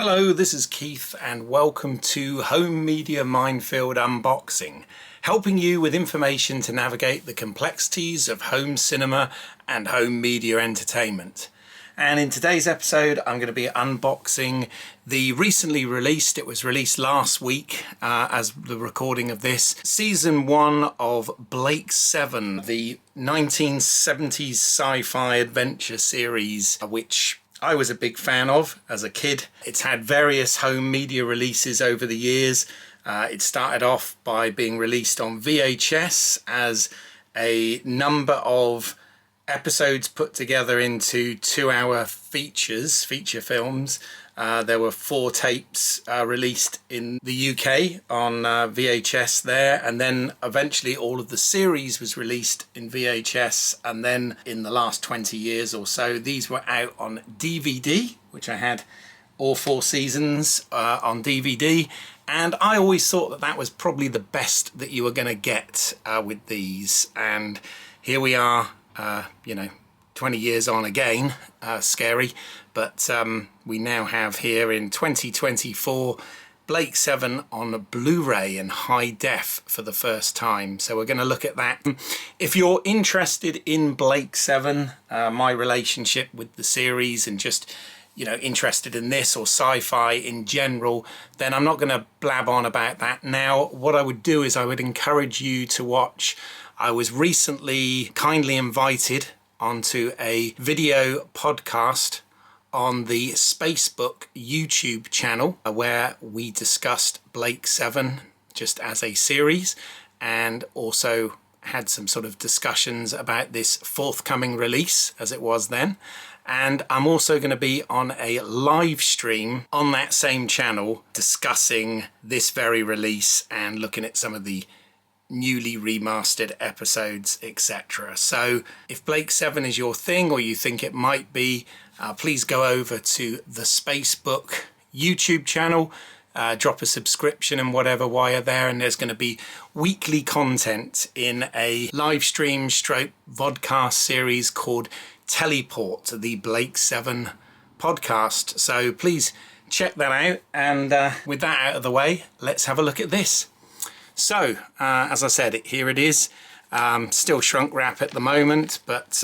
Hello, this is Keith and welcome to Home Media Minefield Unboxing, helping you with information to navigate the complexities of home cinema and home media entertainment. And in today's episode I'm going to be unboxing the recently released, it was released last week as the recording of this, Season 1 of Blake 7, the 1970s sci-fi adventure series which I was a big fan of as a kid. It's had various home media releases over the years. It started off by being released on VHS as a number of episodes put together into 2-hour feature films. There were 4 tapes released in the UK on VHS there, and then eventually all of the series was released in VHS, and then in the last 20 years or so these were out on DVD, which I had all 4 seasons on DVD, and I always thought that that was probably the best that you were going to get with these. And here we are, 20 years on again, scary, but we now have here in 2024 Blake 7 on Blu-ray in high def for the first time, so we're going to look at that. If you're interested in Blake 7, my relationship with the series, and just interested in this or sci-fi in general, then I'm not going to blab on about that now. What I would do is I would encourage you to watch. I was recently kindly invited onto a video podcast on the Spacebook YouTube channel where we discussed Blake 7 just as a series, and also had some sort of discussions about this forthcoming release as it was then. And I'm also going to be on a live stream on that same channel discussing this very release and looking at some of the newly remastered episodes, etc. So if Blake 7 is your thing, or you think it might be, please go over to the Spacebook YouTube channel, drop a subscription and whatever while you're there, and there's going to be weekly content in a live stream stroke vodcast series called Teleport, the Blake 7 podcast. So please check that out, and with that out of the way, let's have a look at this. So, as I said, here it is. Still shrunk wrap at the moment, but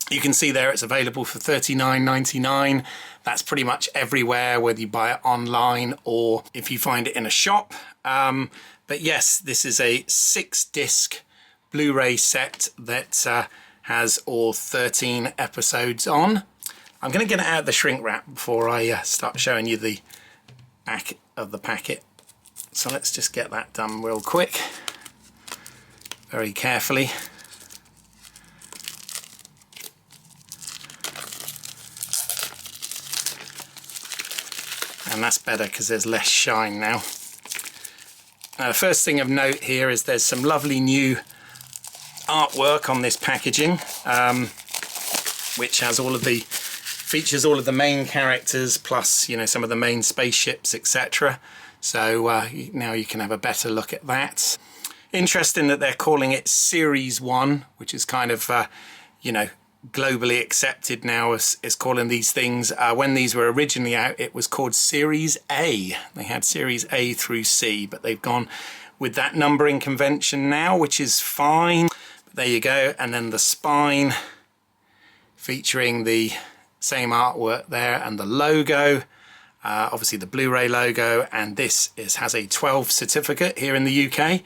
you can see there it's available for $39.99. That's pretty much everywhere, whether you buy it online or if you find it in a shop. But yes, this is a 6-disc Blu-ray set that has all 13 episodes on. I'm going to get it out of the shrink wrap before I start showing you the back of the packet. So let's just get that done real quick, very carefully. And that's better because there's less shine now. The first thing of note here is there's some lovely new artwork on this packaging, which has features all of the main characters plus some of the main spaceships, etc. So now you can have a better look at that. Interesting that they're calling it Series 1, which is kind of globally accepted now as calling these things. When these were originally out, it was called Series A. They had Series A through C, but they've gone with that numbering convention now, which is fine. But there you go. And then the spine featuring the same artwork there, and the logo. Obviously the Blu-ray logo, and this has a 12 certificate here in the UK,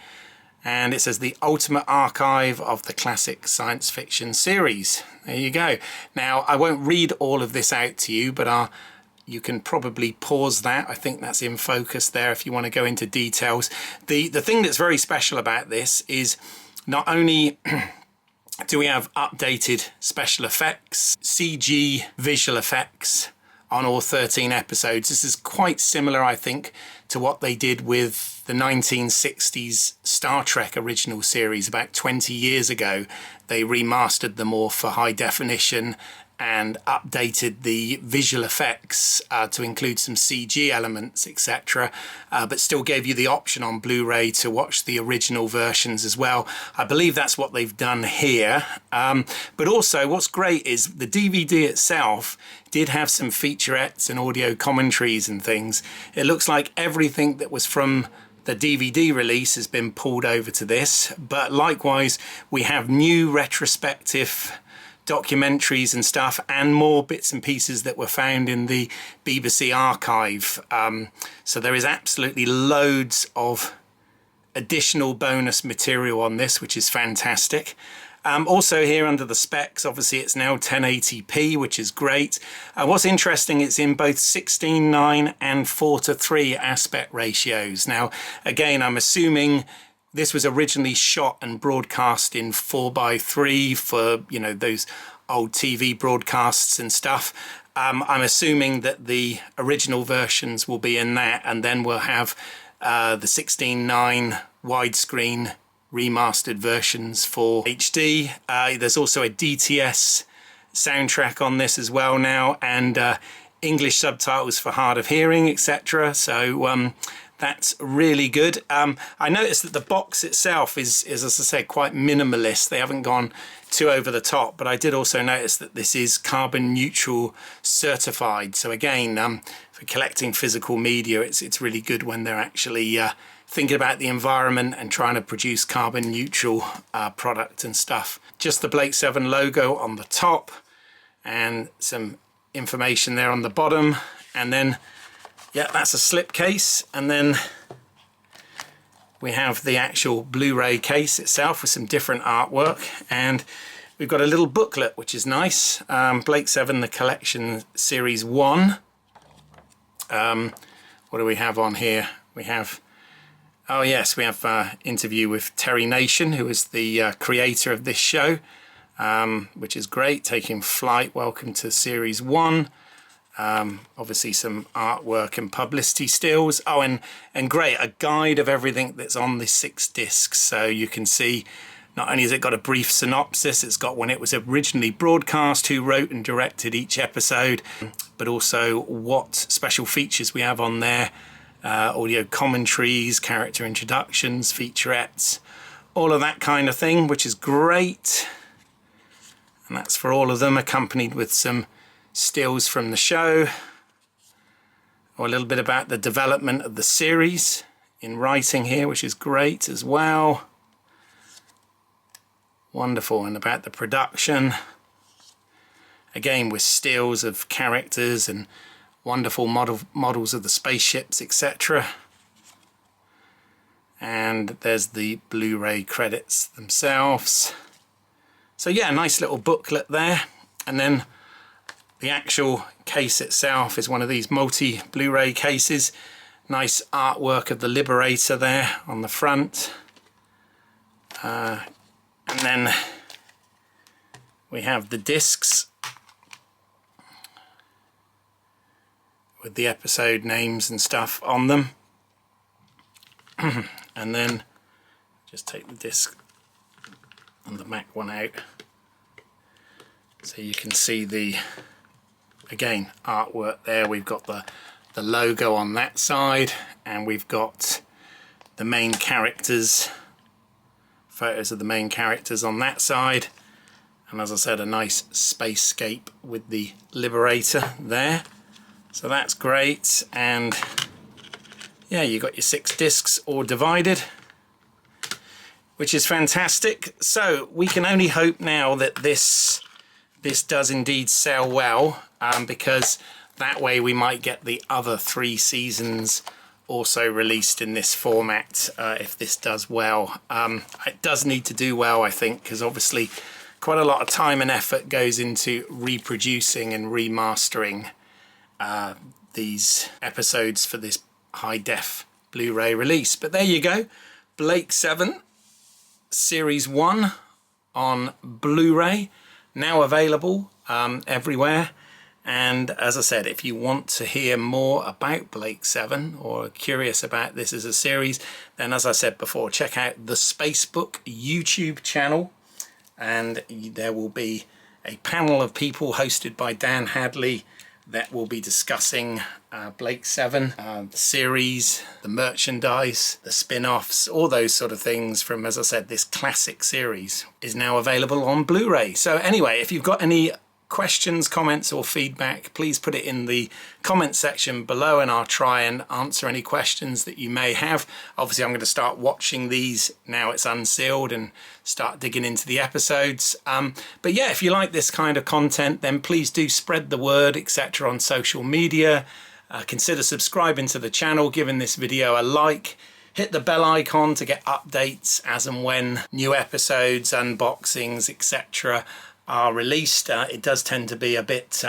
and it says the ultimate archive of the classic science fiction series. There you go. Now I won't read all of this out to you, but you can probably pause that. I think that's in focus there if you want to go into details. The thing that's very special about this is not only do we have updated special effects, CG visual effects on all 13 episodes. This is quite similar, I think, to what they did with the 1960s Star Trek original series about 20 years ago. They remastered them all for high definition and updated the visual effects to include some CG elements, etc., but still gave you the option on Blu-ray to watch the original versions as well. I believe that's what they've done here. But also what's great is the DVD itself did have some featurettes and audio commentaries and things. It looks like everything that was from the DVD release has been pulled over to this, but likewise we have new retrospective documentaries and stuff, and more bits and pieces that were found in the BBC archive. So there is absolutely loads of additional bonus material on this, which is fantastic. Also here under the specs, obviously it's now 1080p, which is great. What's interesting, it's in both 16:9 and 4:3 aspect ratios. Now, again, I'm assuming this was originally shot and broadcast in 4:3 for, you know, those old TV broadcasts and stuff. I'm assuming that the original versions will be in that, and then we'll have the 16:9 widescreen remastered versions for HD. There's also a DTS soundtrack on this as well now, and English subtitles for hard of hearing, etc. So that's really good. I noticed that the box itself is, as I said, quite minimalist. They haven't gone too over the top, but I did also notice that this is carbon neutral certified. So again, for collecting physical media, it's really good when they're actually thinking about the environment and trying to produce carbon neutral product and stuff. Just the Blake 7 logo on the top and some information there on the bottom, and then yeah, that's a slip case, and then we have the actual Blu-ray case itself with some different artwork, and we've got a little booklet which is nice. Blake 7 the collection series 1. What do we have on here? We have, oh yes, we have an interview with Terry Nation, who is the creator of this show, which is great. Taking Flight, welcome to series 1. Obviously some artwork and publicity stills. Oh, and great, a guide of everything that's on the 6 discs. So you can see, not only has it got a brief synopsis, it's got when it was originally broadcast, who wrote and directed each episode, but also what special features we have on there, audio commentaries, character introductions, featurettes, all of that kind of thing, which is great. And that's for all of them, accompanied with some stills from the show, or a little bit about the development of the series in writing here, which is great as well. Wonderful. And about the production, again with stills of characters and wonderful models of the spaceships, etc. And there's the Blu-ray credits themselves. So yeah, nice little booklet there. And then the actual case itself is one of these multi Blu-ray cases. Nice artwork of the Liberator there on the front. And then we have the discs with the episode names and stuff on them. And then just take the disc and the Mac one out, so you can see the, again, artwork there. We've got the logo on that side, and we've got the main characters, photos of the main characters on that side, and as I said, a nice spacescape with the Liberator there. So that's great. And yeah, you got your 6 discs all divided, which is fantastic. So we can only hope now that this does indeed sell well, because that way we might get the other 3 seasons also released in this format, if this does well. It does need to do well, I think, because obviously quite a lot of time and effort goes into reproducing and remastering these episodes for this high-def Blu-ray release. But there you go, Blake 7 Series 1 on Blu-ray, now available everywhere. And as I said, if you want to hear more about Blake 7 or are curious about this as a series, then as I said before, check out the Spacebook YouTube channel, and there will be a panel of people hosted by Dan Hadley that will be discussing Blake 7, the series, the merchandise, the spin-offs, all those sort of things from, as I said, this classic series is now available on Blu-ray. So anyway, if you've got any questions, comments or feedback, please put it in the comment section below and I'll try and answer any questions that you may have. Obviously I'm going to start watching these now it's unsealed and start digging into the episodes. But yeah, if you like this kind of content, then please do spread the word, etc. on social media. Consider subscribing to the channel, giving this video a like, hit the bell icon to get updates as and when new episodes, unboxings, etc. are released. It does tend to be a bit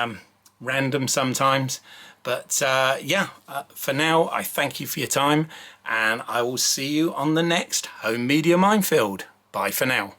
random sometimes, but for now I thank you for your time and I will see you on the next Home Media Minefield. Bye for now.